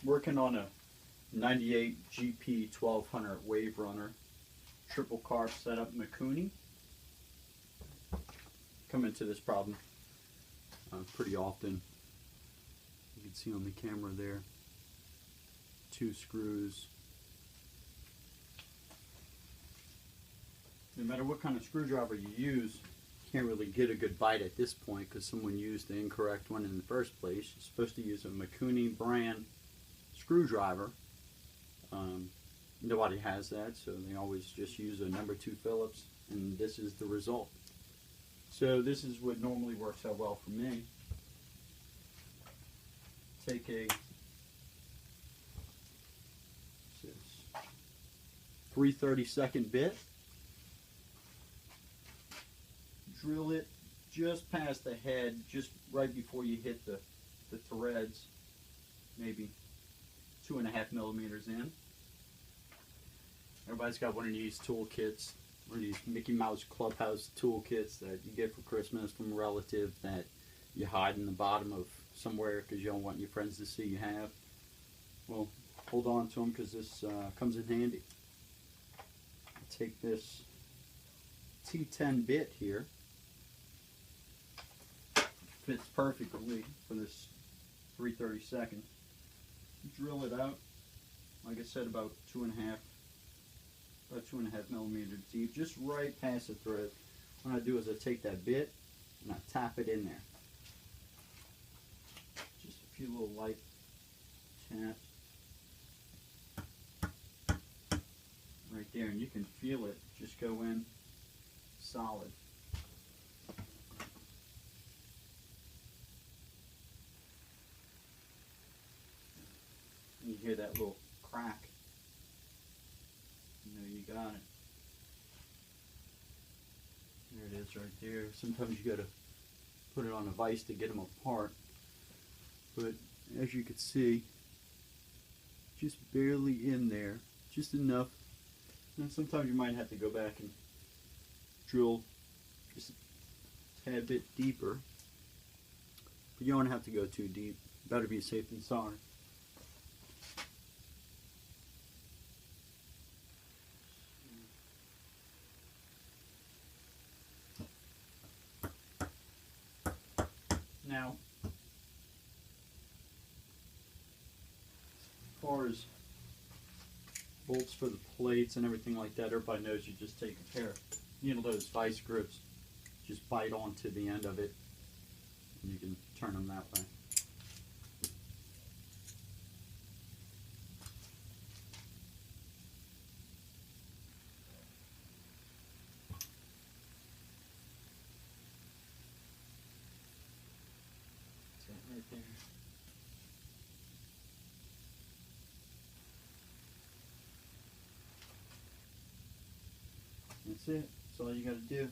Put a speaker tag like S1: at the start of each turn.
S1: working on a 98 GP 1200 WaveRunner triple carb setup Mikuni. Come into this problem pretty often. You can see on the camera there, 2 screws. No matter what kind of screwdriver you use, you can't really get a good bite at this point because someone used the incorrect one in the first place. You're supposed to use a Mikuni brand screwdriver. Nobody has that, so they always just use a number 2 Phillips, and this is the result. So this is what normally works out well for me. Take a 3/32 bit, drill it just past the head, just right before you hit the threads, maybe 2.5 millimeters in. Everybody's got one of these toolkits, or these Mickey Mouse Clubhouse toolkits that you get for Christmas from a relative that you hide in the bottom of somewhere because you don't want your friends to see you have. Well, hold on to them because this comes in handy. Take this T10 bit here. Fits perfectly for this 3/32. Drill it out, like I said, about 2.5 millimeters deep, just right past the thread. What I do is I take that bit and I tap it in there. Just a few little light taps right there, and you can feel it just go in solid. And you hear that little crack. You know you got it. There it is right there. Sometimes you gotta put it on a vise to get them apart. But as you can see, just barely in there, just enough. And sometimes you might have to go back and drill just a tad bit deeper. But you don't have to go too deep. Better be safe than sorry. Now, as far as bolts for the plates and everything like that, everybody knows you just take a pair of, those vice grips, just bite onto the end of it, and you can turn them that way. Right there. That's it. That's all you got to do.